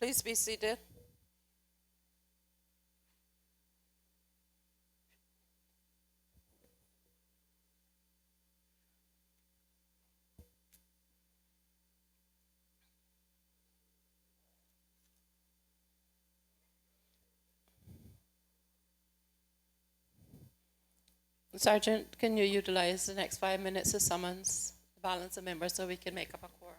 Please be seated. Sergeant, can you utilize the next 5 minutes to summons the balance of members so we can make up a quorum?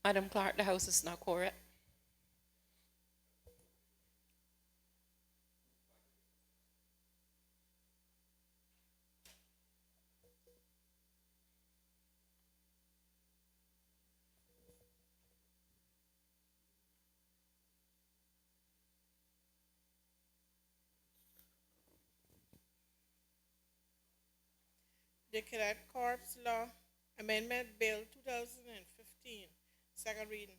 Madam Clerk, the House is now quorate. The Cadet Corps Law Amendment Bill 2015, second reading.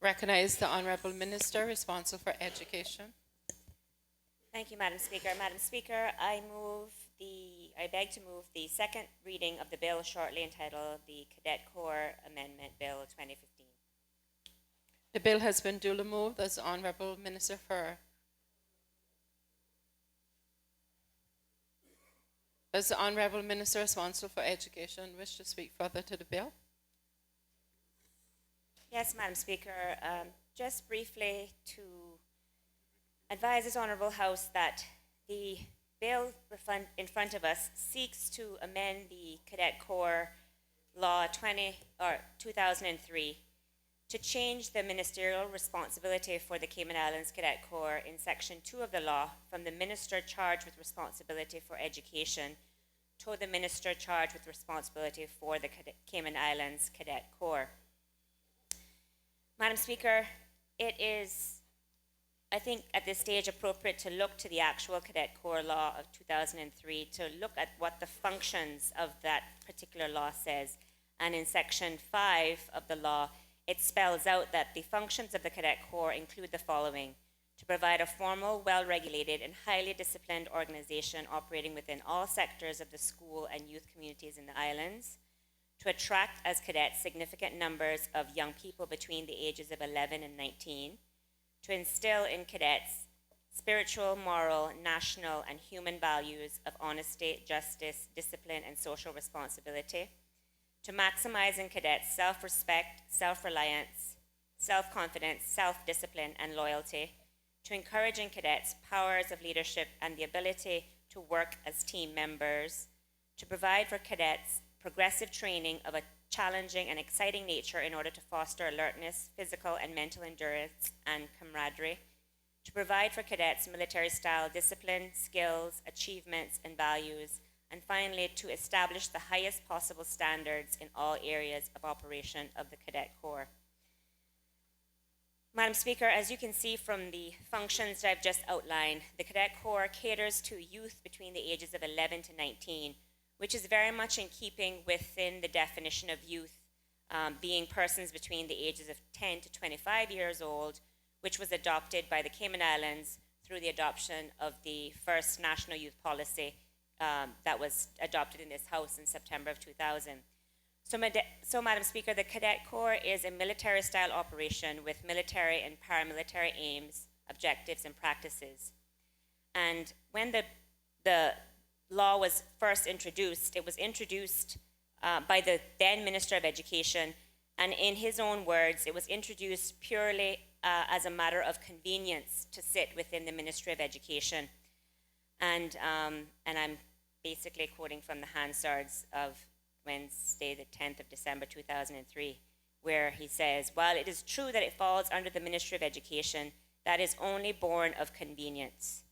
Recognize the Honourable Minister responsible for education. Thank you, Madam Speaker. Madam Speaker, I beg to move the second reading of the bill shortly entitled the Cadet Corps Amendment Bill 2015. The bill has been duly moved as the Honourable Minister for. Does the Honourable Minister responsible for education wish to speak further to the bill? Yes, Madam Speaker. Just briefly to advise this Honourable House that the bill in front of us seeks to amend the Cadet Corps Law 2003 to change the ministerial responsibility for the Cayman Islands Cadet Corps in Section 2 of the law from the minister charged with responsibility for education to the minister charged with responsibility for the Cayman Islands Cadet Corps. Madam Speaker, it is, I think, at this stage appropriate to look to the actual Cadet Corps Law of 2003 to look at what the functions of that particular law says. And in Section 5 of the law, it spells out that the functions of the Cadet Corps include the following: to provide a formal, well-regulated, and highly disciplined organization operating within all sectors of the school and youth communities in the islands; to attract as cadets significant numbers of young people between the ages of 11 and 19; to instill in cadets spiritual, moral, national, and human values of honesty, justice, discipline, and social responsibility; to maximize in cadets self-respect, self-reliance, self-confidence, self-discipline, and loyalty; to encourage in cadets powers of leadership and the ability to work as team members; to provide for cadets progressive training of a challenging and exciting nature in order to foster alertness, physical and mental endurance, and camaraderie; to provide for cadets military-style discipline, skills, achievements, and values; and finally, to establish the highest possible standards in all areas of operation of the Cadet Corps. Madam Speaker, as you can see from the functions that I've just outlined, the Cadet Corps caters to youth between the ages of 11 to 19, which is very much in keeping within the definition of youth, being persons between the ages of 10 to 25 years old, which was adopted by the Cayman Islands through the adoption of the first national youth policy that was adopted in this House in September of 2000. So, Madam Speaker, the Cadet Corps is a military-style operation with military and paramilitary aims, objectives, and practices. And when the law was first introduced, it was introduced by the then Minister of Education, and in his own words, it was introduced purely as a matter of convenience to sit within the Ministry of Education. And I'm basically quoting from the Hansards of Wednesday, the 10th of December, 2003, where he says, "While it is true that it falls under the Ministry of Education, that is only born of convenience.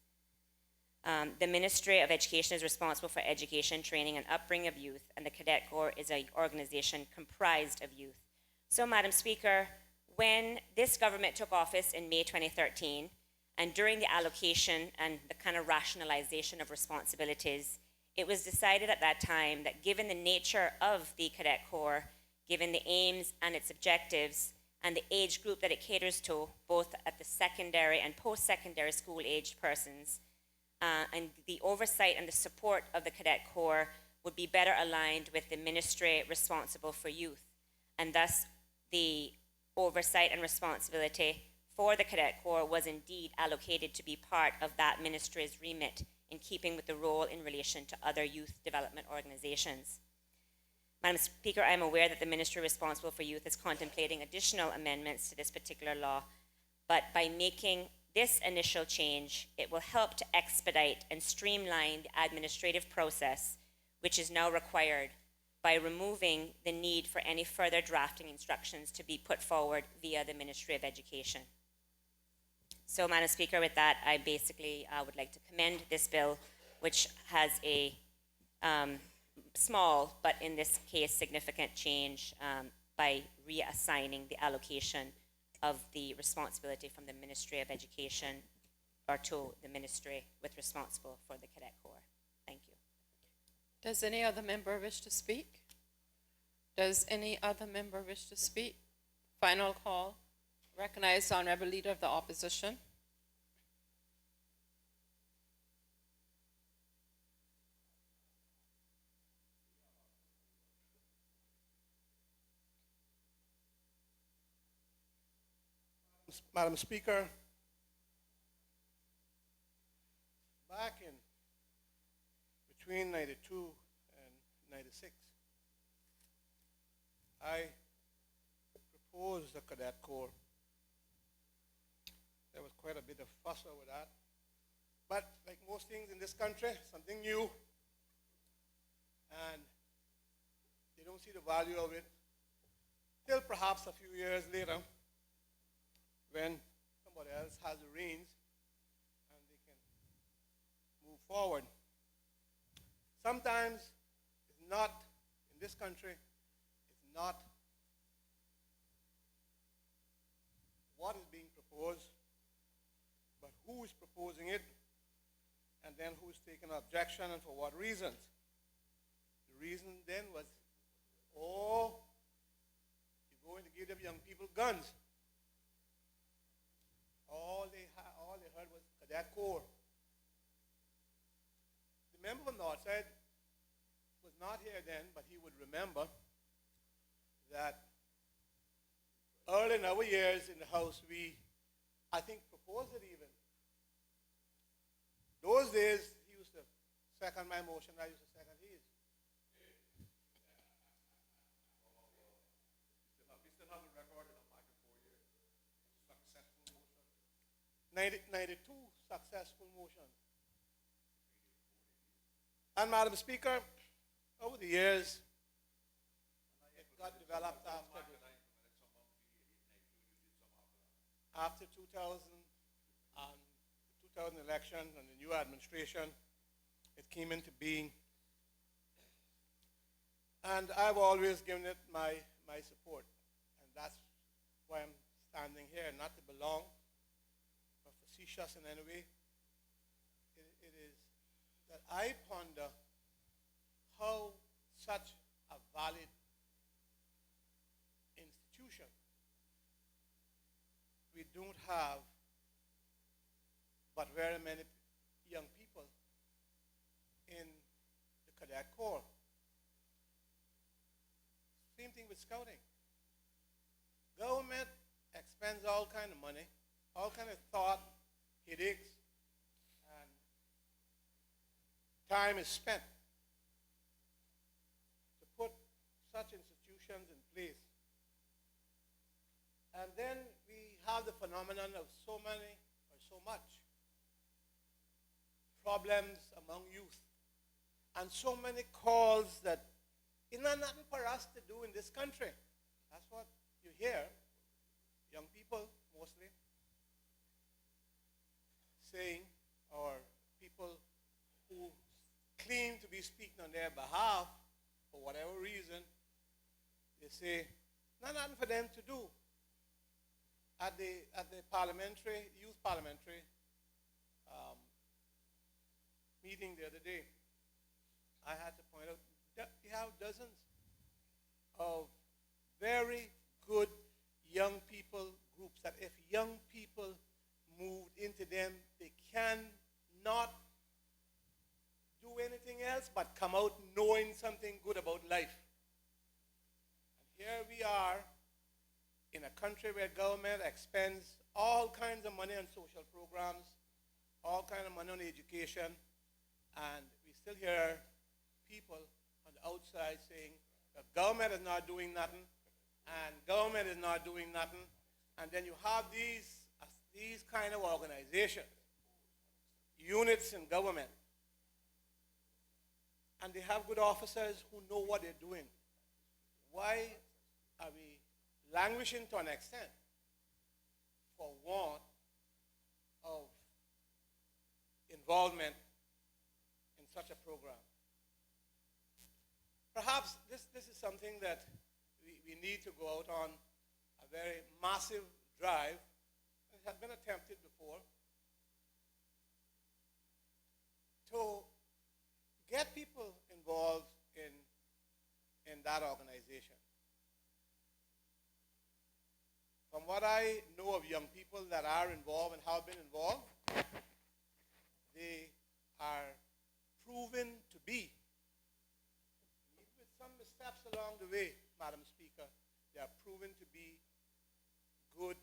The Ministry of Education is responsible for education, training, and upbringing of youth, and the Cadet Corps is an organization comprised of youth." So, Madam Speaker, when this government took office in May 2013, and during the allocation and the kind of rationalization of responsibilities, it was decided at that time that given the nature of the Cadet Corps, given the aims and its objectives, and the age group that it caters to, both at the secondary and post-secondary school-aged persons, and the oversight and the support of the Cadet Corps would be better aligned with the ministry responsible for youth. And thus, the oversight and responsibility for the Cadet Corps was indeed allocated to be part of that ministry's remit, in keeping with the role in relation to other youth development organizations. Madam Speaker, I am aware that the ministry responsible for youth is contemplating additional amendments to this particular law, but by making this initial change, it will help to expedite and streamline the administrative process, which is now required, by removing the need for any further drafting instructions to be put forward via the Ministry of Education. So, Madam Speaker, with that, I basically would like to commend this bill, which has a small, but in this case, significant change by reassigning the allocation of the responsibility from the Ministry of Education or to the ministry with responsible for the Cadet Corps. Thank you. Does any other member wish to speak? Does any other member wish to speak? Final call. Recognize the Honorable Leader of the Opposition. Madam Speaker, back in between 92 and 96, I proposed the Cadet Corps. There was quite a bit of fuss over that. But like most things in this country, something new, and they don't see the value of it till perhaps a few years later, when somebody else has the reins and they can move forward. Sometimes it's not, in this country, it's not what is being proposed, but who is proposing it, and then who is taking objection and for what reasons. The reason then was, oh, you're going to give them young people guns. All they heard was Cadet Corps. The member from Northside was not here then, but he would remember that early in our years in the House, we, I think, proposed it even. Those days, he used to second my motion, I used to second his. We still have the record in back in 4 years. Successful motion. 92 successful motions. And Madam Speaker, over the years, it got developed after 2000, the 2000 election and the new administration. It came into being. And I've always given it my support. And that's why I'm standing here, not to belong or facetious in any way. It is that I ponder how such a valid institution we don't have but very many young people in the Cadet Corps. Same thing with scouting. Government expends all kind of money, all kind of thought, headaches, and time is spent to put such institutions in place. And then we have the phenomenon of so many or so much problems among youth, and so many calls that it's not nothing for us to do in this country. That's what you hear, young people mostly, saying, or people who claim to be speaking on their behalf for whatever reason. They say, not nothing for them to do. At the parliamentary, youth parliamentary meeting the other day, I had to point out that we have dozens of very good young people groups that if young people moved into them, they cannot do anything else but come out knowing something good about life. And here we are in a country where government expends all kinds of money on social programs, all kinds of money on education, and we still hear people on the outside saying the government is not doing nothing, and government is not doing nothing, and then you have these kind of organizations, units in government, and they have good officers who know what they're doing. Why are we languishing to an extent for want of involvement in such a program? Perhaps this is something that we need to go out on a very massive drive. It has been attempted before to get people involved in that organization. From what I know of young people that are involved and have been involved, they are proven to be, even with some missteps along the way, Madam Speaker, they are proven to be good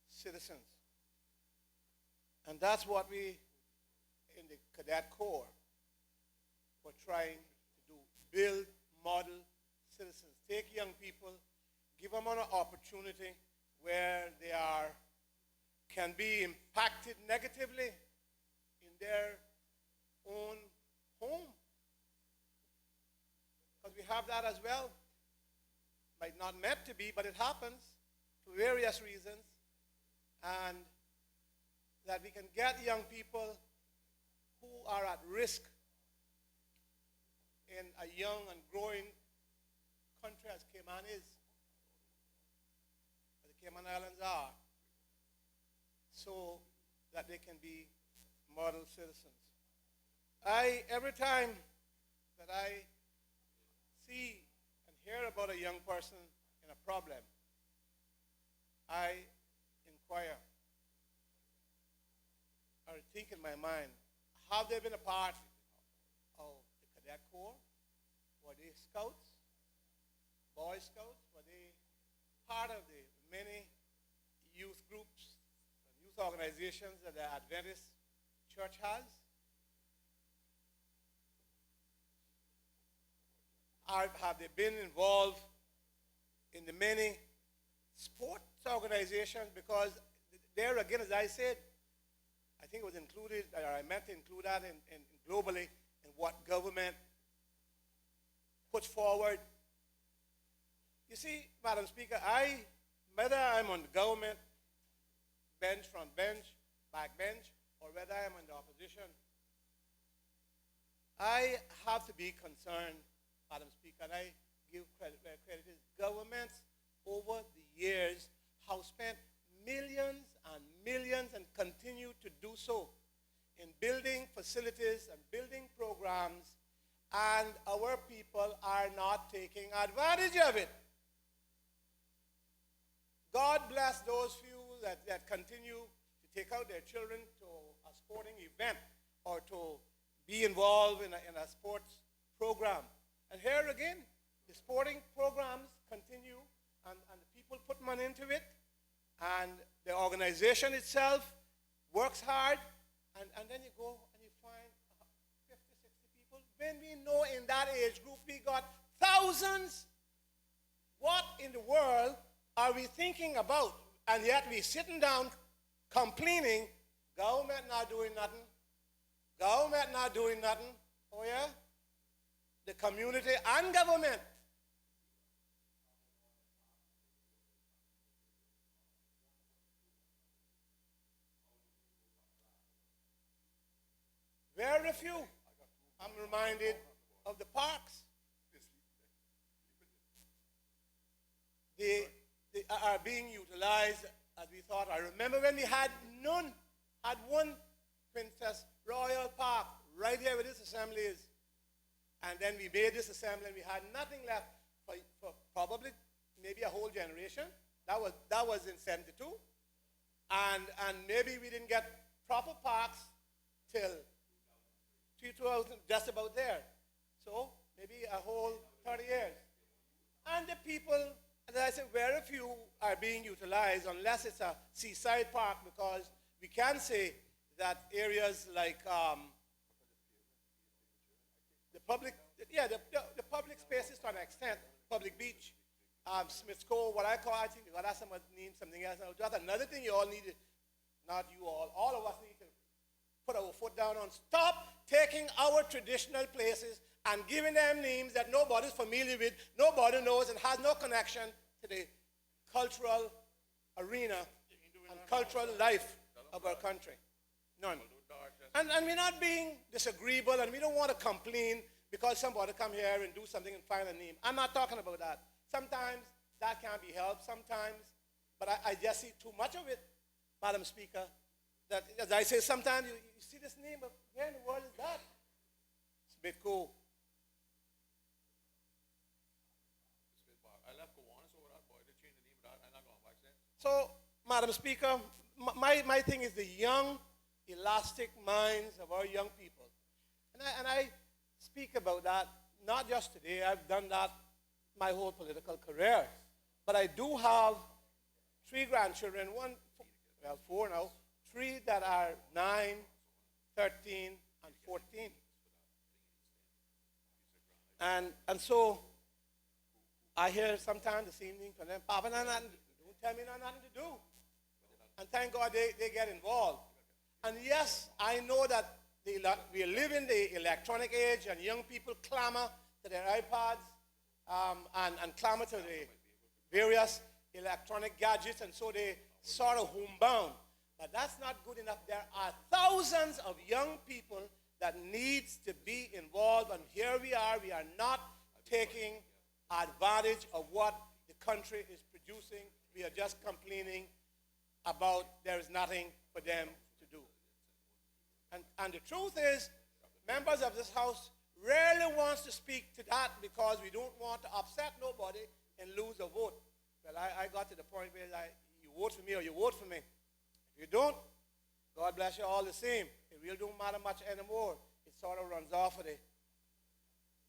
citizens. And that's what we, in the Cadet Corps, were trying to do. Build model citizens. Take young people, give them an opportunity where they can be impacted negatively in their own home. Because we have that as well. Might not meant to be, but it happens for various reasons. And that we can get young people who are at risk in a young and growing country as Cayman is, as the Cayman Islands are, so that they can be model citizens. Every time that I see and hear about a young person in a problem, I inquire or think in my mind, have they been a part of the Cadet Corps? Were they scouts, Boy Scouts? Were they part of the many youth groups and youth organizations that the Adventist Church has? Have they been involved in the many sports organizations? Because there again, as I said, I think it was included, or I meant to include that in globally in what government puts forward. You see, Madam Speaker, whether I'm on the government bench, front bench, back bench, or whether I'm in the opposition, I have to be concerned, Madam Speaker, and I give credit where credit is. Governments over the years have spent millions and millions and continue to do so in building facilities and building programs, and our people are not taking advantage of it. God bless those few that continue to take out their children to a sporting event or to be involved in a sports program. And here again, the sporting programs continue, and the people put money into it, and the organization itself works hard, and then you go and you find 50, 60 people. When we know in that age group we got thousands, what in the world are we thinking about? And yet we sitting down complaining, government not doing nothing, government not doing nothing. Oh yeah? The community and government. Very few. I'm reminded of the parks. They are being utilized as we thought. I remember when we had none, had one Princess Royal Park right here where this assembly is. And then we made this assembly and we had nothing left for probably maybe a whole generation. That was in 72. And maybe we didn't get proper parks till 2000, just about there. So maybe a whole 30 years. And the people, as I said, very few are being utilized unless it's a seaside park, because we can say that areas like the public spaces to an extent, public beach, Smith's Cove, what I call, I think that's someone named something else. Now, that's another thing you all need to, not you all of us need to put our foot down on. Stop taking our traditional places and giving them names that nobody's familiar with, nobody knows, and has no connection to the cultural arena and cultural life of our country. None. And we're not being disagreeable, and we don't want to complain because somebody come here and do something and find a name. I'm not talking about that. Sometimes that can be helped, sometimes, but I just see too much of it, Madam Speaker, that, as I say, sometimes you see this name, but where in the world is that? It's a bit cool. So, Madam Speaker, my thing is the young, elastic minds of our young people. And I speak about that not just today. I've done that my whole political career. But I do have 3 grandchildren, 4 now, 3 that are 9, 13, and 14. And so I hear sometimes this evening from them, Papa, don't tell me nothing to do. And thank God they get involved. And yes, I know that we live in the electronic age, and young people clamor to their iPads and clamor to the various electronic gadgets, and so they sort of homebound. But that's not good enough. There are thousands of young people that needs to be involved, and here we are not taking advantage of what the country is producing. We are just complaining about there is nothing for them to do. And the truth is, members of this House rarely wants to speak to that because we don't want to upset nobody and lose a vote. Well, I got to the point where you vote for me or you vote for me. If you don't, God bless you all the same. It really don't matter much anymore. It sort of runs off of the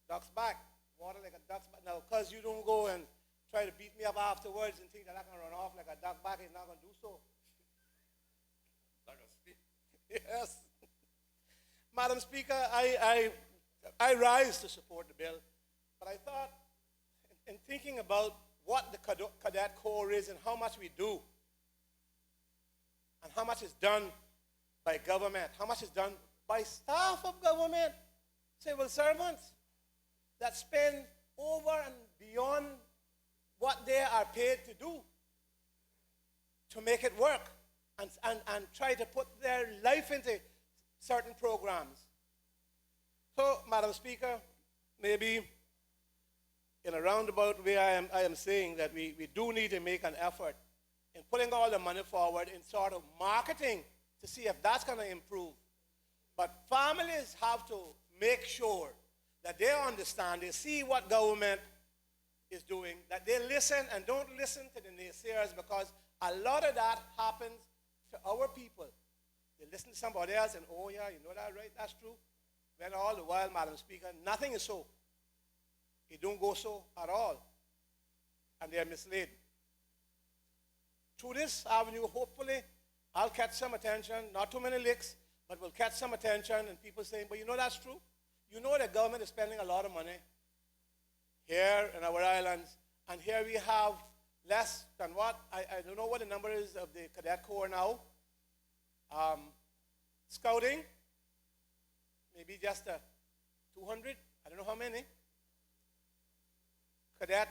duck's back. Water like a duck's back. Now, because you don't go and try to beat me up afterwards and think that I can run off like a duck back, it's not going to do so. Yes. Madam Speaker, I rise to support the bill, but I thought, in thinking about what the Cadet Corps is and how much we do, and how much is done by government, how much is done by staff of government, civil servants, that spend over and beyond what they are paid to do to make it work and try to put their life into certain programs. So, Madam Speaker, maybe in a roundabout way I am saying that we do need to make an effort in putting all the money forward in sort of marketing to see if that's going to improve. But families have to make sure that they understand, they see what government is doing, that they listen and don't listen to the naysayers, because a lot of that happens to our people. They listen to somebody else and, oh yeah, you know that, right? That's true. When all the while, Madam Speaker, nothing is so. It don't go so at all. And they are misled. Through this avenue, hopefully, I'll catch some attention, not too many licks, but will catch some attention and people saying, but you know that's true? You know the government is spending a lot of money here in our islands, and here we have less than what? I don't know what the number is of the Cadet Corps now. Scouting, maybe just 200, I don't know how many. Cadet,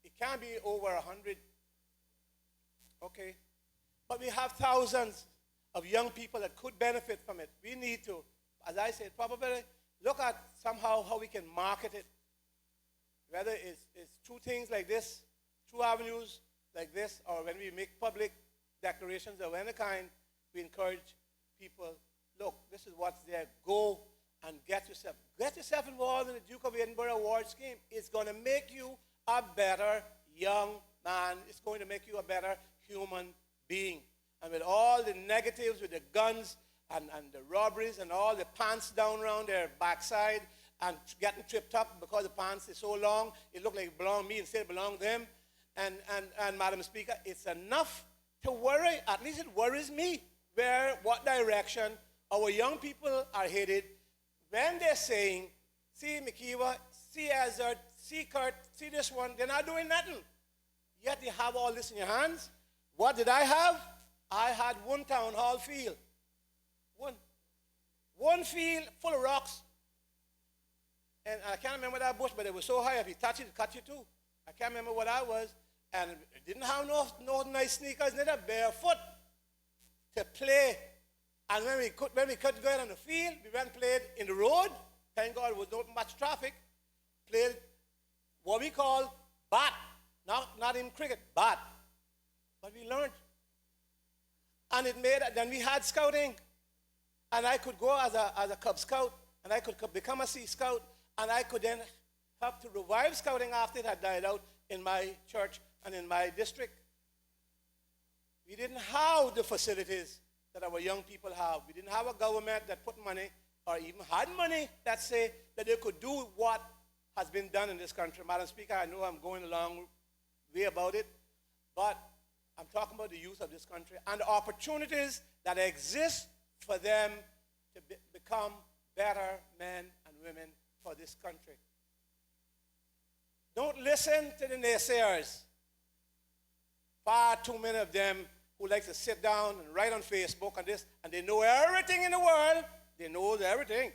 it can't be over 100. Okay. But we have thousands of young people that could benefit from it. We need to, as I said, probably look at somehow how we can market it. Whether it's through things like this, through avenues like this, or when we make public declarations of any kind, we encourage people, look, this is what's there. Go and get yourself involved in the Duke of Edinburgh Award scheme. It's going to make you a better young man. It's going to make you a better human being. And with all the negatives, with the guns and the robberies and all the pants down around their backside and getting tripped up because the pants is so long, it looked like it belonged to me instead it belonged to them. And Madam Speaker, it's enough to worry, at least it worries me, what direction our young people are headed when they're saying, see McKeever, see Azard, see Kurt, see this one, they're not doing nothing. Yet you have all this in your hands. What did I have? I had one town hall field. One field full of rocks. And I can't remember that bush, but it was so high, if you touch it, it cut you too. I can't remember what I was. And it didn't have no nice sneakers, neither barefoot to play. And when we couldn't go out on the field, we went and played in the road. Thank God there was not much traffic. Played what we call bat. Not in cricket, bat. But we learned. And it made, then we had scouting. And I could go as a Cub Scout, and I could become a Sea Scout, and I could then help to revive scouting after it had died out in my church and in my district. We didn't have the facilities that our young people have. We didn't have a government that put money, or even had money, let's say, that they could do what has been done in this country. Madam Speaker, I know I'm going a long way about it, but I'm talking about the youth of this country and the opportunities that exist for them to become better men and women for this country. Don't listen to the naysayers. Far too many of them who like to sit down and write on Facebook and this, and they know everything in the world. They know everything.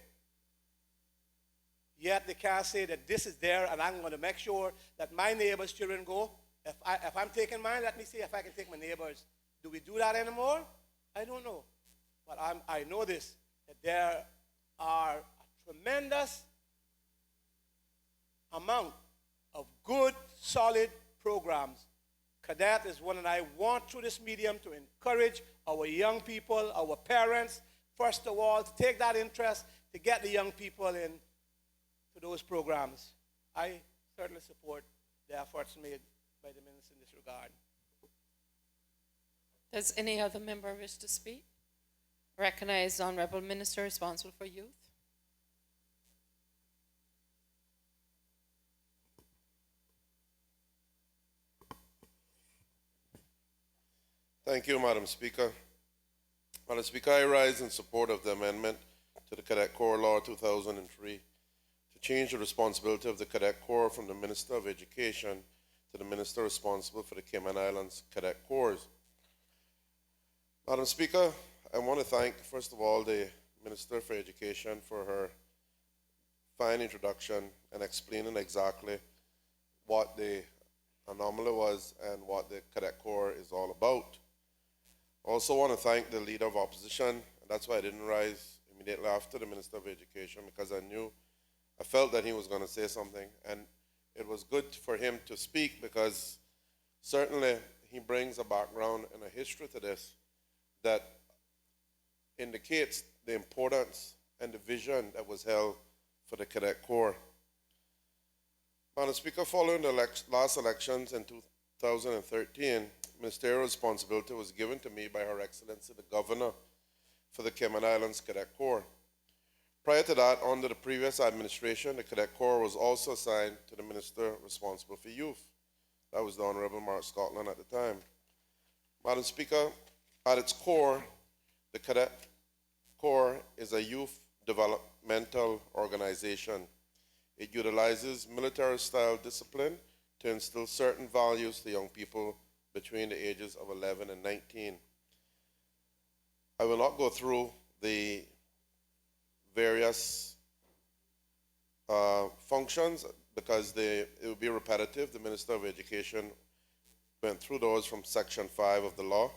Yet they can't say that this is there, and I'm going to make sure that my neighbors' children go. If I'm taking mine, let me see if I can take my neighbors. Do we do that anymore? I don't know. But I know this, that there are a tremendous amount of good, solid programs. Cadet is one, and I want through this medium to encourage our young people, our parents, first of all, to take that interest, to get the young people in to those programs. I certainly support the efforts made by the minister in this regard. Does any other member wish to speak? Recognize the Honorable Minister responsible for youth. Thank you, Madam Speaker. Madam Speaker, I rise in support of the amendment to the Cadet Corps Law 2003 to change the responsibility of the Cadet Corps from the Minister of Education to the Minister responsible for the Cayman Islands Cadet Corps. Madam Speaker, I want to thank, first of all, the Minister for Education for her fine introduction and explaining exactly what the anomaly was and what the Cadet Corps is all about. I also want to thank the Leader of Opposition, and that's why I didn't rise immediately after the Minister of Education, because I felt that he was going to say something, and it was good for him to speak because certainly he brings a background and a history to this that indicates the importance and the vision that was held for the Cadet Corps. Madam Speaker, following the last elections in 2013, ministerial responsibility was given to me by Her Excellency the Governor for the Cayman Islands Cadet Corps. Prior to that, under the previous administration, the Cadet Corps was also assigned to the Minister responsible for youth. That was the Honorable Mark Scotland at the time. Madam Speaker, at its core, the Cadet Corps is a youth developmental organization. It utilizes military-style discipline to instill certain values to young people between the ages of 11 and 19. I will not go through the various functions because it would be repetitive. The Minister of Education went through those from Section 5 of the law.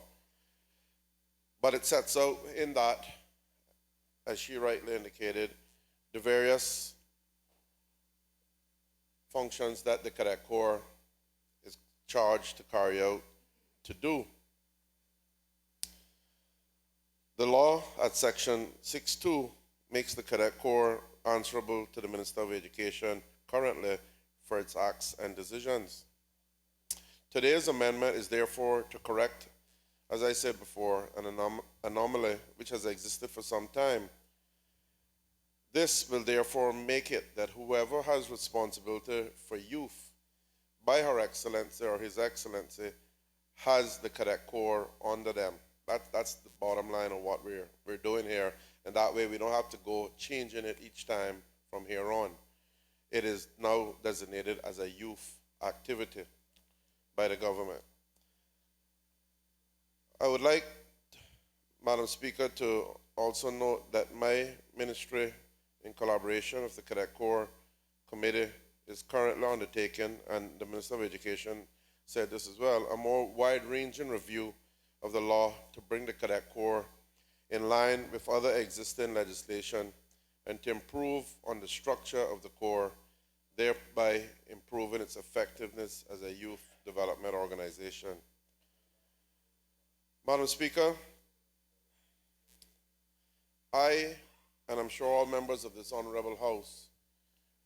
But it sets out in that, as she rightly indicated, the various functions that the Cadet Corps is charged to carry out to do. The law at Section 6.2 makes the Cadet Corps answerable to the Minister of Education currently for its acts and decisions. Today's amendment is therefore to correct, as I said before, an anomaly which has existed for some time. This will therefore make it that whoever has responsibility for youth by Her Excellency or His Excellency has the Cadet Corps under them. That's the bottom line of what we're doing here, and that way we don't have to go changing it each time from here on. It is now designated as a youth activity by the government. I would like, Madam Speaker, to also note that my ministry, in collaboration with the Cadet Corps Committee, is currently undertaking, and the Minister of Education said this as well, a more wide-ranging review of the law to bring the Cadet Corps in line with other existing legislation and to improve on the structure of the Corps, thereby improving its effectiveness as a youth development organization. Madam Speaker, and I'm sure all members of this Honorable House,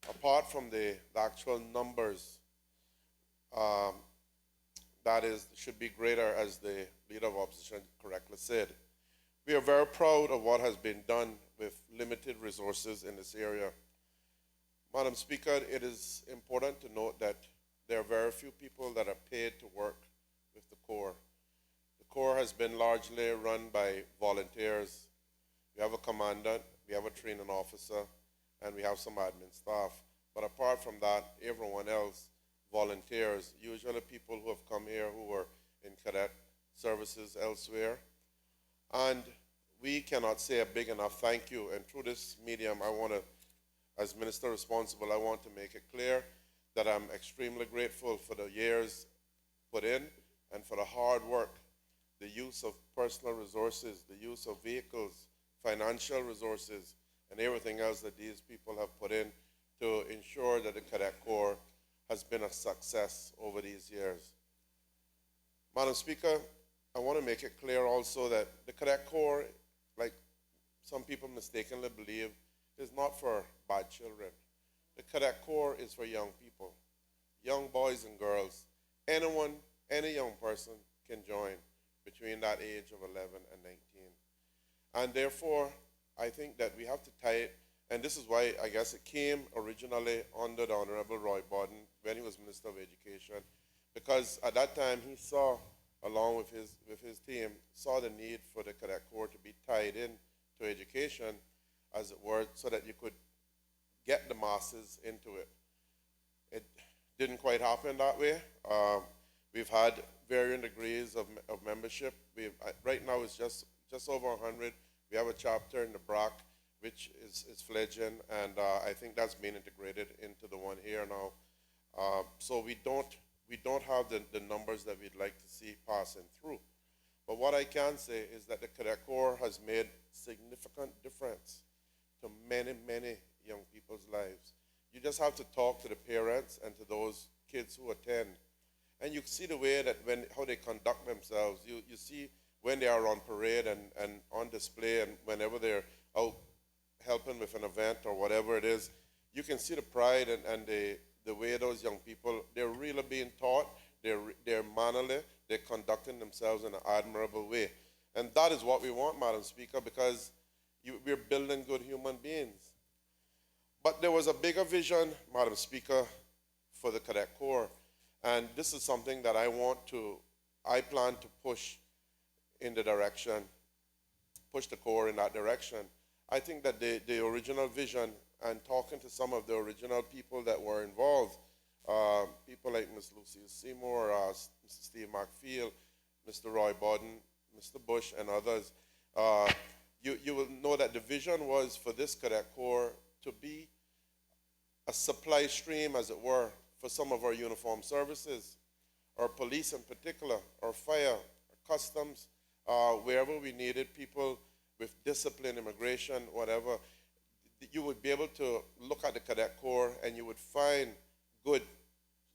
apart from the actual numbers, that should be greater, as the Leader of Opposition correctly said. We are very proud of what has been done with limited resources in this area. Madam Speaker, it is important to note that there are very few people that are paid to work with the Corps. The Corps has been largely run by volunteers. We have a commandant, we have a training officer, and we have some admin staff. But apart from that, everyone else, volunteers, usually people who have come here who were in cadet services elsewhere. And we cannot say a big enough thank you. And through this medium, I want to, as Minister responsible, I want to make it clear that I'm extremely grateful for the years put in and for the hard work, the use of personal resources, the use of vehicles, financial resources, and everything else that these people have put in to ensure that the Cadet Corps has been a success over these years. Madam Speaker, I want to make it clear also that the Cadet Corps, like some people mistakenly believe, is not for bad children. The Cadet Corps is for young people, young boys and girls. Anyone, any young person can join between that age of 11 and 19. And therefore, I think that we have to tie it, and this is why I guess it came originally under the Honorable Roy Borden when he was Minister of Education, because at that time he saw, along with his team, saw the need for the Cadet Corps to be tied in to education, as it were, so that you could get the masses into it. It didn't quite happen that way. We've had varying degrees of membership. Right now it's just over 100. We have a chapter in the BRAC, which is fledgling, and I think that's being integrated into the one here now. So we don't have the numbers that we'd like to see passing through. But what I can say is that the Cadet Corps has made significant difference to many, many young people's lives. You just have to talk to the parents and to those kids who attend. And you see the way that how they conduct themselves. You see when they are on parade and on display, and whenever they're out helping with an event or whatever it is, you can see the pride and the way those young people, they're really being taught, they're mannerly, they're conducting themselves in an admirable way. And that is what we want, Madam Speaker, because we're building good human beings. But there was a bigger vision, Madam Speaker, for the Cadet Corps. And this is something that I plan to push in the direction, push the Corps in that direction. I think that the original vision, and talking to some of the original people that were involved, people like Ms. Lucy Seymour, Mr. Steve McField, Mr. Roy Bodden, Mr. Bush, and others, you will know that the vision was for this Cadet Corps to be a supply stream, as it were, for some of our uniformed services, our police in particular, our fire, our customs, wherever we needed people with discipline, immigration, whatever. You would be able to look at the Cadet Corps and you would find good,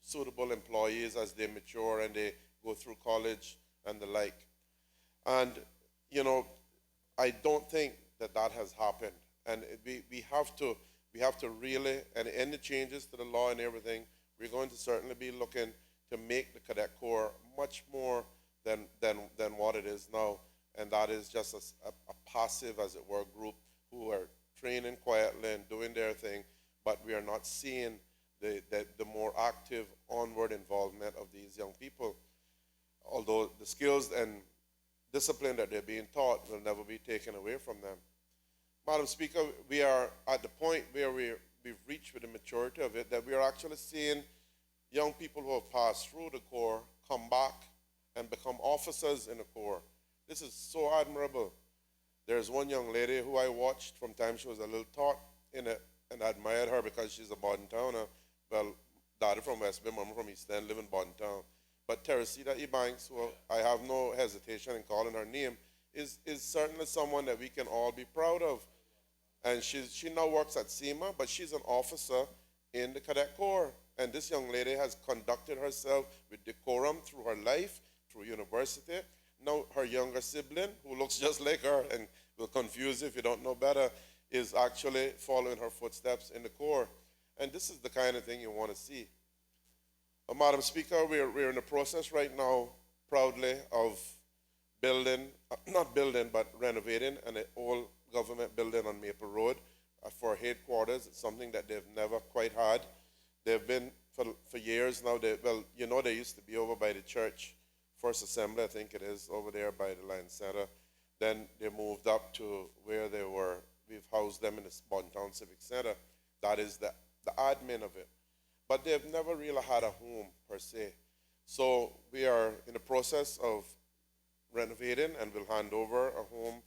suitable employees as they mature and they go through college and the like. And, you know, I don't think that has happened. And we have to really, and any changes to the law and everything, we're going to certainly be looking to make the Cadet Corps much more than what it is now. And that is just a passive, as it were, group who are training quietly and doing their thing, but we are not seeing the more active onward involvement of these young people. Although the skills and discipline that they're being taught will never be taken away from them. Madam Speaker, we are at the point where we've reached with the maturity of it, that we are actually seeing young people who have passed through the Corps come back and become officers in the Corps. This is so admirable. There's one young lady who I watched from time she was a little tot in it, and I admired her because she's a Bodden Towner. Well, daddy from West Bay, mama from East End, live in Bodden Town. But Teresita Ebanks, who I have no hesitation in calling her name, is certainly someone that we can all be proud of. And she now works at SEMA, but she's an officer in the Cadet Corps. And this young lady has conducted herself with decorum through her life, through university. Now her younger sibling, who looks just like her and will confuse you if you don't know better, is actually following her footsteps in the Corps. And this is the kind of thing you want to see. Madam Speaker, we're in the process right now, proudly, of building, not building, but renovating an old government building on Maple Road for headquarters. It's something that they've never quite had. They've been, for years now, they used to be over by the church, First Assembly, I think it is, over there by the Lions Center. Then they moved up to where they were. We've housed them in the Bodden Town Civic Center. That is the admin of it. But they've never really had a home, per se. So we are in the process of renovating, and we'll hand over a home,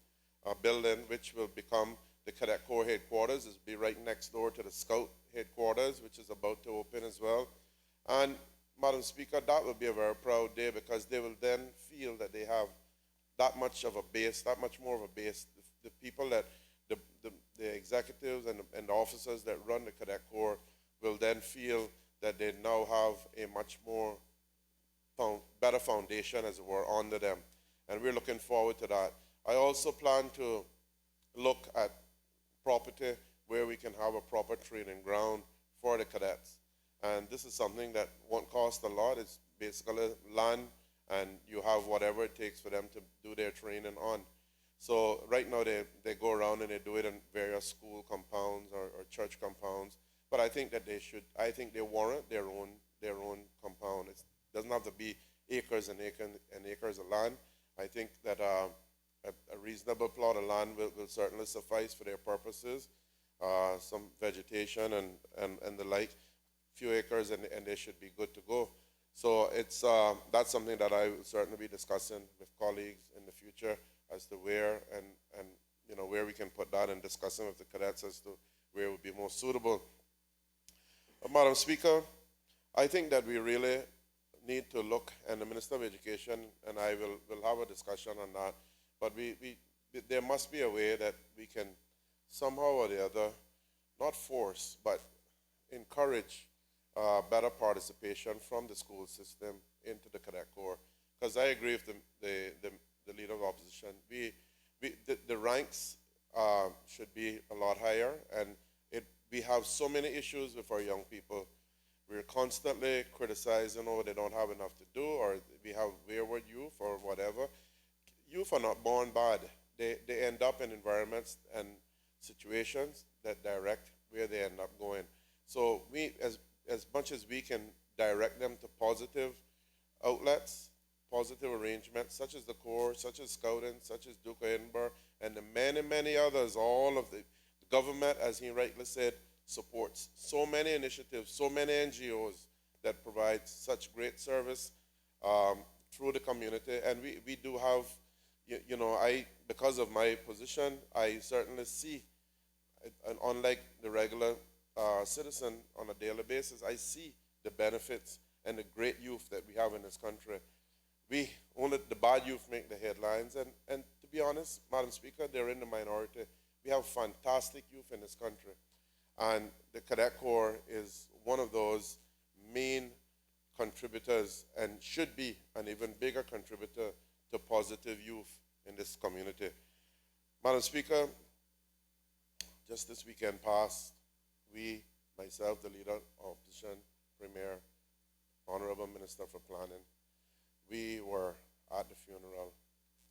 a building, which will become the Cadet Corps headquarters. It'll be right next door to the Scout headquarters, which is about to open as well. And Madam Speaker, that will be a very proud day, because they will then feel that they have that much of a base, that much more of a base. The people that, the executives and the officers that run the Cadet Corps will then feel that they now have a much more better foundation, as it were, under them. And we're looking forward to that. I also plan to look at property where we can have a proper training ground for the cadets. And this is something that won't cost a lot. It's basically land, and you have whatever it takes for them to do their training on. So right now they go around and they do it in various school compounds or church compounds. But I think that they warrant their own compound. It doesn't have to be acres and acres of land. I think that a reasonable plot of land will certainly suffice for their purposes. Some vegetation and the like, few acres, and they should be good to go. So that's something that I will certainly be discussing with colleagues in the future as to where and where we can put that, and discussing with the cadets as to where it would be most suitable. Madam Speaker, I think that we really need to look, and the Minister of Education and I will have a discussion on that, but there must be a way that we can somehow or the other, not force, but encourage better participation from the school system into the Cadet Corps. Because I agree with the Leader of Opposition. The ranks should be a lot higher, and we have so many issues with our young people. we're constantly criticizing, oh, they don't have enough to do, or we have wayward youth, or whatever. Youth are not born bad. They end up in environments and situations that direct where they end up going. So we, as much as we can direct them to positive outlets, positive arrangements, such as the Corps, such as Scouting, such as Duke of Edinburgh, and the many, many others, all of the government, as he rightly said, supports so many initiatives, so many NGOs that provide such great service through the community. And we do have, because of my position, I certainly see, and unlike the regular citizen on a daily basis, I see the benefits and the great youth that we have in this country. We only the bad youth make the headlines, and to be honest, Madam Speaker, they're in the minority. We have fantastic youth in this country, and the Cadet Corps is one of those main contributors and should be an even bigger contributor to positive youth in this community. Madam Speaker, just this weekend past, we, myself, the leader of opposition, Premier, Honorable Minister for Planning, we were at the funeral,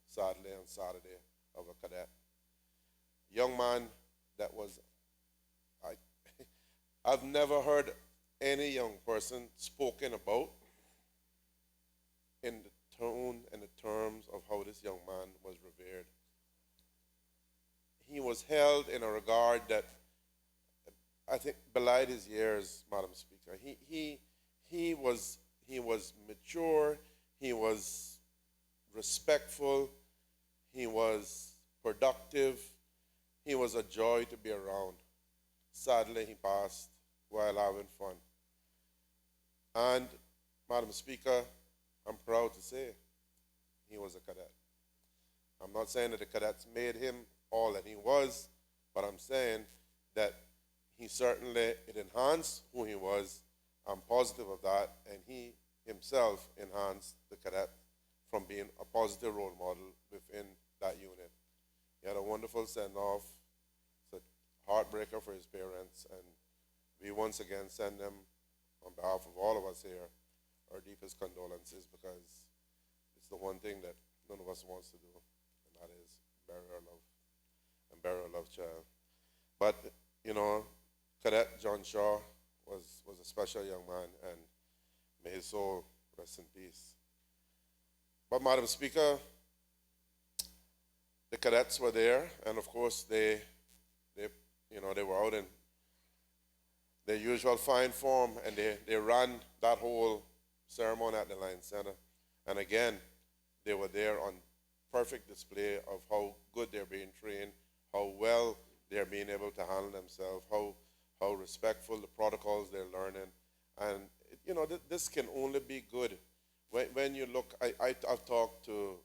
sadly, on Saturday, of a cadet. Young man that was, I've never heard any young person spoken about in the tone and the terms of how this young man was revered. He was held in a regard that I think belied his years, Madam Speaker. He was mature, he was respectful, he was productive, he was a joy to be around. Sadly, he passed while having fun. And, Madam Speaker, I'm proud to say he was a cadet. I'm not saying that the cadets made him all that he was, but I'm saying that he certainly, it enhanced who he was. I'm positive of that, and he himself enhanced the cadet from being a positive role model within that unit. He had a wonderful send-off. It's a heartbreaker for his parents, and we once again send them, on behalf of all of us here, our deepest condolences, because it's the one thing that none of us wants to do, and that is bury our love and bury our loved child. But, Cadet John Shaw was a special young man, and may his soul rest in peace. But, Madam Speaker, the cadets were there, and of course they were out in their usual fine form, and they ran that whole ceremony at the Lions Center. And again, they were there on perfect display of how good they're being trained, how well they're being able to handle themselves, how respectful the protocols they're learning. And, this can only be good. When you look, I've talked to,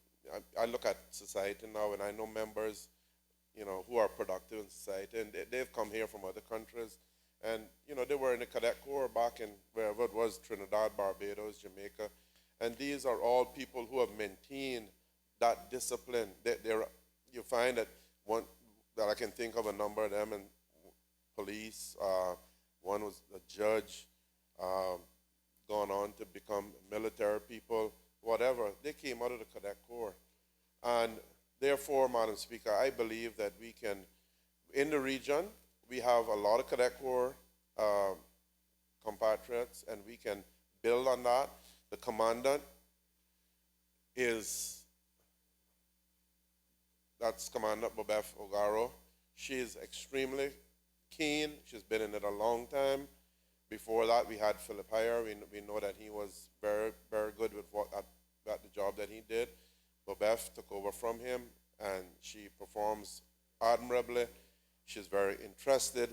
I look at society now, and I know members, who are productive in society, and they've come here from other countries. And, they were in the Cadet Corps back in wherever it was, Trinidad, Barbados, Jamaica. And these are all people who have maintained that discipline. You find that I can think of a number of them in police. One was a judge, gone on to become military people, whatever. They came out of the Cadet Corps. And therefore, Madam Speaker, I believe that we can, in the region, we have a lot of Cadet Corps compatriots, and we can build on that. The commandant that's Commander Bobeth Ogaro. She is extremely keen. She's been in it a long time. Before that, we had Philip Heyer. We know that he was very, very good with at the job that he did. Bobeth took over from him, and she performs admirably. She's very interested.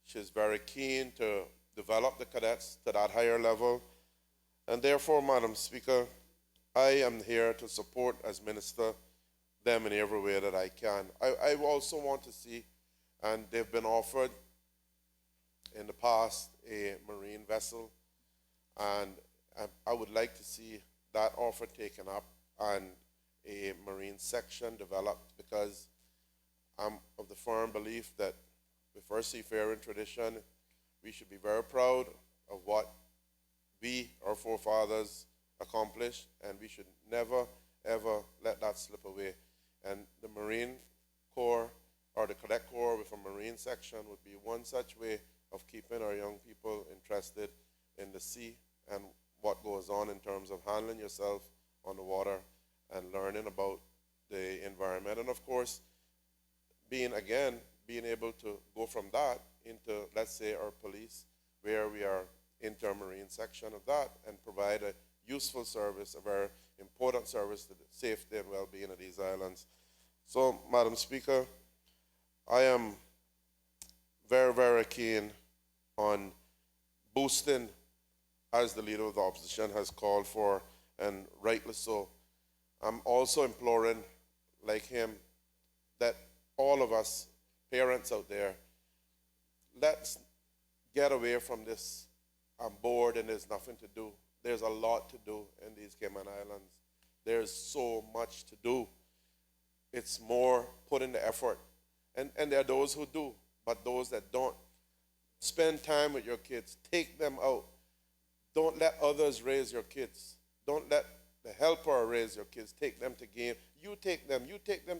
She's very keen to develop the cadets to that higher level. And therefore, Madam Speaker, I am here to support, as Minister, them in every way that I can. I also want to see, and they've been offered in the past a marine vessel, and I would like to see that offer taken up and a marine section developed, because I'm of the firm belief that with our seafaring tradition, we should be very proud of what our forefathers, accomplished, and we should never, ever let that slip away. And the Marine Corps or the Cadet Corps with a Marine section would be one such way of keeping our young people interested in the sea and what goes on in terms of handling yourself on the water and learning about the environment. And of course, being able to go from that into, let's say, our police, where we are intermarine section of that, and provide a useful service, a very important service to the safety and well-being of these islands. So, Madam Speaker, I am very, very keen on boosting, as the Leader of the Opposition has called for, and rightly so. I'm also imploring, like him, that all of us, parents out there, let's get away from this, I'm bored and there's nothing to do. There's a lot to do in these Cayman Islands. There's so much to do. It's more put in the effort. And there are those who do, but those that don't. Spend time with your kids. Take them out. Don't let others raise your kids. Don't let the helper raise your kids. Take them to game. You take them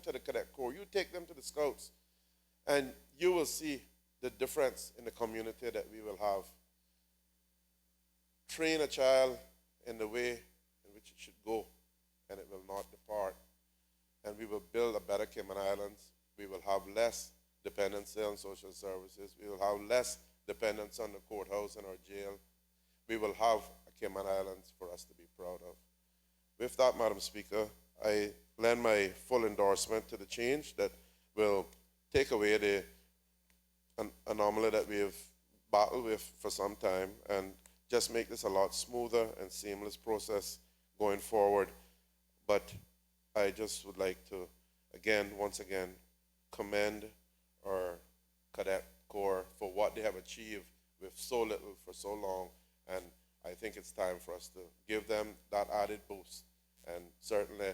to the Cadet Corps. You take them to the Scouts. And you will see the difference in the community that we will have. Train a child in the way in which it should go, and it will not depart. And we will build a better Cayman Islands. We will have less dependency on social services. We will have less dependence on the courthouse and our jail. We will have a Cayman Islands for us to be proud of. With that, Madam Speaker, I lend my full endorsement to the change that will take away the anomaly that we have battled with for some time and just make this a lot smoother and seamless process going forward. But I just would like to, once again, commend our Cadet Corps for what they have achieved with so little for so long. And I think it's time for us to give them that added boost. And certainly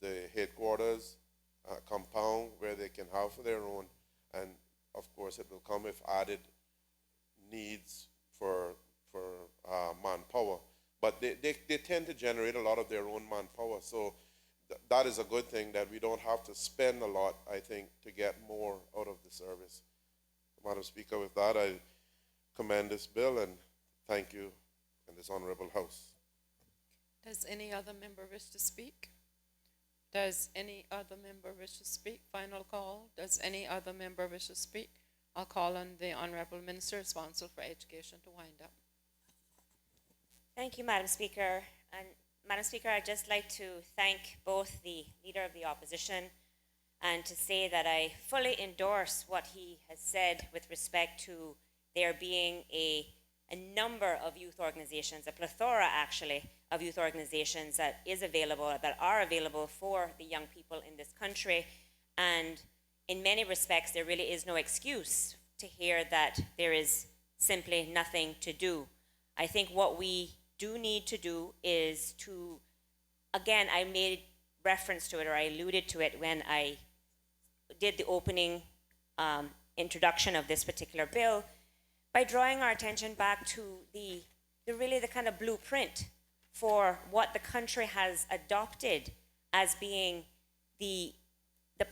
the headquarters compound where they can have their own. And of course, it will come with added needs for manpower. But they tend to generate a lot of their own manpower. So that is a good thing, that we don't have to spend a lot, I think, to get more out of the service. Madam Speaker, with that, I commend this bill and thank you and this honorable House. Does any other member wish to speak? Does any other member wish to speak? Final call. Does any other member wish to speak? I'll call on the Honorable Minister responsible for education to wind up. Thank you, Madam Speaker. And Madam Speaker, I'd just like to thank both the Leader of the Opposition and to say that I fully endorse what he has said with respect to there being a number of youth organizations, a plethora actually of youth organizations that are available for the young people in this country. And in many respects, there really is no excuse to hear that there is simply nothing to do. I think what we do need to do is to, again, I made reference to it, or I alluded to it when I did the opening introduction of this particular bill, by drawing our attention back to the kind of blueprint for what the country has adopted as being the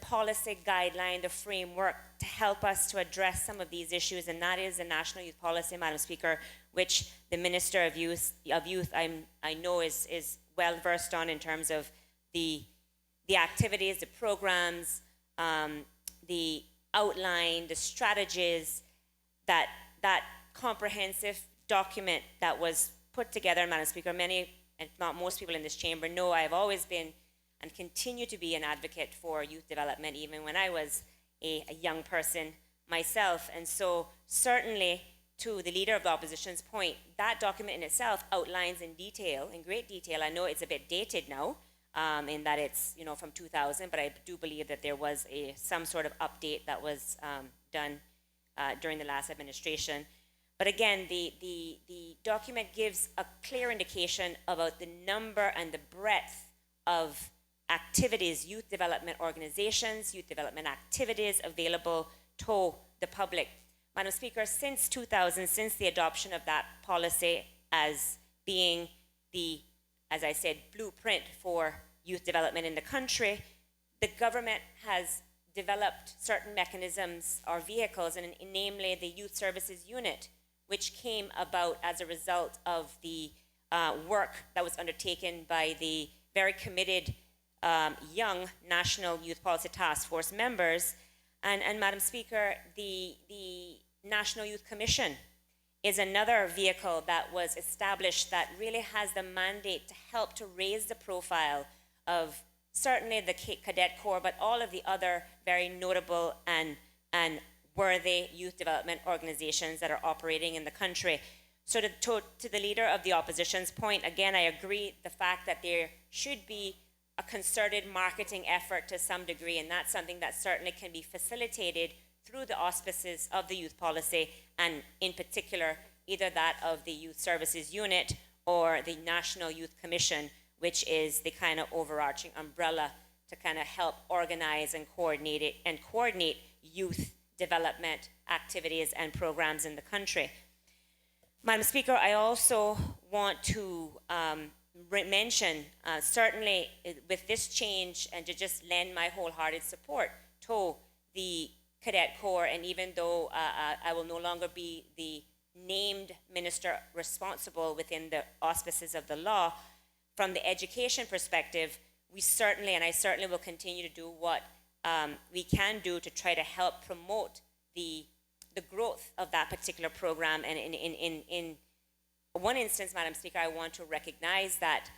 policy guideline, the framework to help us to address some of these issues, and that is the National Youth Policy, Madam Speaker, which the Minister of Youth I know is well versed on in terms of the activities, the programs, the outline, the strategies, that comprehensive document that was put together, Madam Speaker. Many, if not most people in this chamber know I've always been and continue to be an advocate for youth development, even when I was a young person myself. And so certainly, to the Leader of the Opposition's point, that document in itself outlines in great detail. I know it's a bit dated now, in that it's from 2000, but I do believe that there was some sort of update that was done during the last administration. But again, the document gives a clear indication about the number and the breadth of activities, youth development organizations, youth development activities available to the public. Madam Speaker, since 2000, since the adoption of that policy as being the, as I said, blueprint for youth development in the country, the government has developed certain mechanisms or vehicles, and namely the Youth Services Unit, which came about as a result of the work that was undertaken by the very committed young National Youth Policy Task Force members. And Madam Speaker, the National Youth Commission is another vehicle that was established that really has the mandate to help to raise the profile of certainly the Cadet Corps, but all of the other very notable and worthy youth development organizations that are operating in the country. So to the Leader of the Opposition's point, again, I agree the fact that there should be a concerted marketing effort to some degree, and that's something that certainly can be facilitated through the auspices of the youth policy, and in particular, either that of the Youth Services Unit or the National Youth Commission, which is the kind of overarching umbrella to kind of help organize and coordinate youth development activities and programs in the country. Madam Speaker, I also want to mention, certainly with this change, and to just lend my wholehearted support to the Cadet Corps, and even though I will no longer be the named minister responsible within the auspices of the law, from the education perspective, we certainly, and I certainly will continue to do what we can do to try to help promote the growth of that particular program. And in one instance, Madam Speaker, I want to recognize that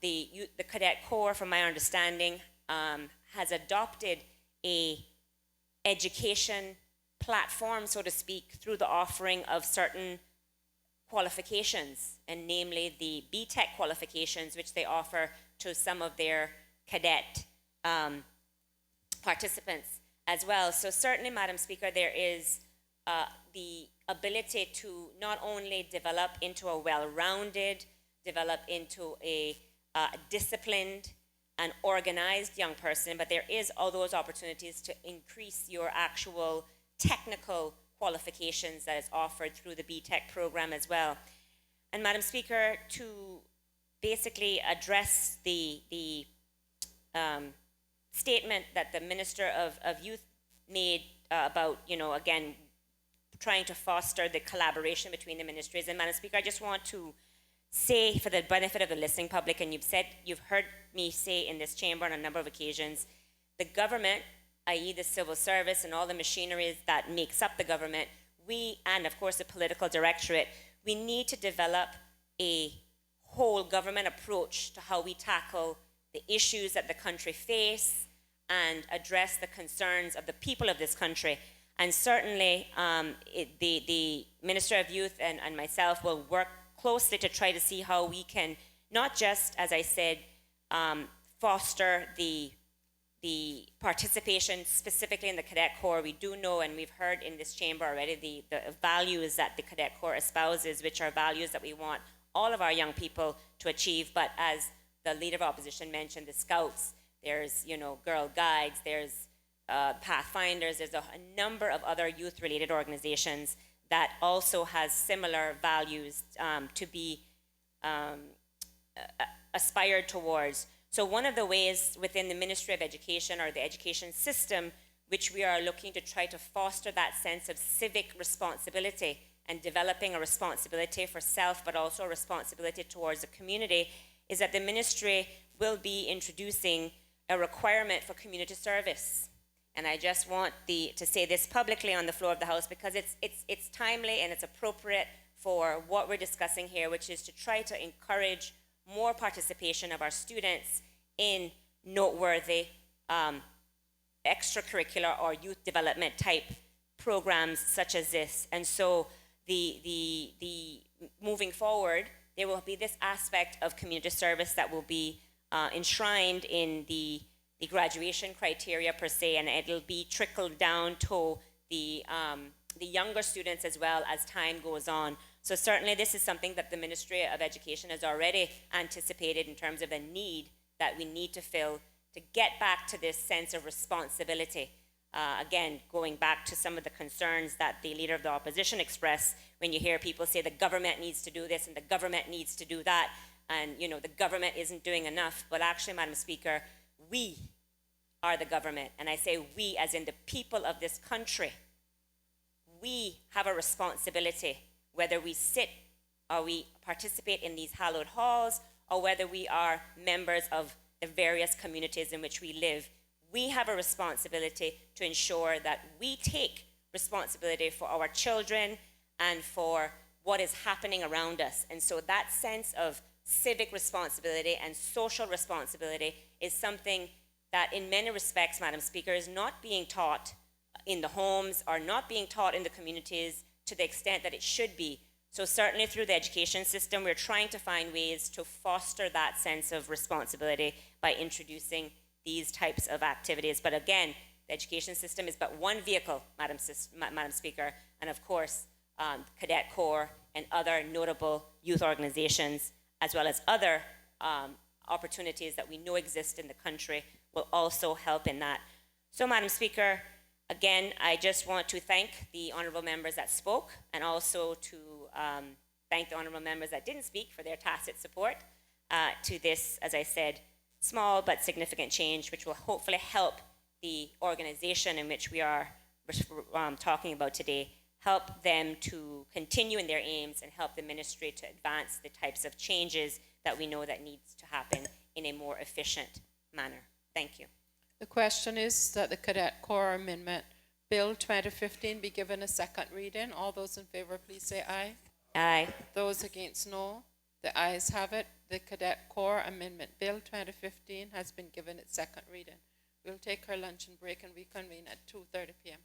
the Cadet Corps, from my understanding, has adopted a education platform, so to speak, through the offering of certain qualifications, and namely the BTEC qualifications, which they offer to some of their cadet participants as well. So certainly, Madam Speaker, there is the ability to not only develop into a well-rounded, develop into a disciplined and organized young person, but there is all those opportunities to increase your actual technical qualifications that is offered through the BTEC program as well. And Madam Speaker, to basically address the statement that the Minister of Youth made about, again, trying to foster the collaboration between the ministries. And Madam Speaker, I just want to say, for the benefit of the listening public, and you've heard me say in this chamber on a number of occasions, the government, i.e. the civil service and all the machineries that makes up the government, and of course the political directorate, we need to develop a whole government approach to how we tackle the issues that the country face and address the concerns of the people of this country. And certainly the Minister of Youth and myself will work closely to try to see how we can not just, as I said, foster the participation specifically in the Cadet Corps. We do know, and we've heard in this chamber already, the values that the Cadet Corps espouses, which are values that we want all of our young people to achieve. But as the Leader of Opposition mentioned, the Scouts, there's, Girl Guides, there's Pathfinders, there's a number of other youth-related organizations that also has similar values to be aspired towards. So one of the ways within the Ministry of Education, or the education system, which we are looking to try to foster that sense of civic responsibility and developing a responsibility for self, but also a responsibility towards the community, is that the ministry will be introducing a requirement for community service. And I just want to say this publicly on the floor of the House, because it's timely and it's appropriate for what we're discussing here, which is to try to encourage more participation of our students in noteworthy extracurricular or youth development type programs such as this. And so the moving forward, there will be this aspect of community service that will be enshrined in the graduation criteria per se, and it'll be trickled down to the younger students as well as time goes on. So certainly this is something that the Ministry of Education has already anticipated in terms of a need that we need to fill to get back to this sense of responsibility Again, going back to some of the concerns that the leader of the opposition expressed, when you hear people say the government needs to do this and the government needs to do that, and the government isn't doing enough. But actually, Madam Speaker, we are the government, and I say we as in the people of this country. We have a responsibility, whether we sit or we participate in these hallowed halls, or whether we are members of the various communities in which we live. We have a responsibility to ensure that we take responsibility for our children and for what is happening around us. And so that sense of civic responsibility and social responsibility is something that in many respects, Madam Speaker, is not being taught in the homes or not being taught in the communities to the extent that it should be. So certainly through the education system, we're trying to find ways to foster that sense of responsibility by introducing these types of activities. But again, the education system is but one vehicle, Madam Speaker, and of course, Cadet Corps and other notable youth organizations, as well as other opportunities that we know exist in the country, will also help in that. So, Madam Speaker, again, I just want to thank the honourable members that spoke, and also to thank the honourable members that didn't speak for their tacit support to this, as I said, small but significant change, which will hopefully help the organization in which we are talking about today, help them to continue in their aims, and help the ministry to advance the types of changes that we know that needs to happen in a more efficient manner. Thank you. The question is that the Cadet Corps Amendment Bill 2015 be given a second reading. All those in favor, please say aye. Aye. Those against, no. The ayes have it. The Cadet Corps Amendment Bill 2015 has been given its second reading. We'll take our luncheon break and reconvene at 2:30 p.m.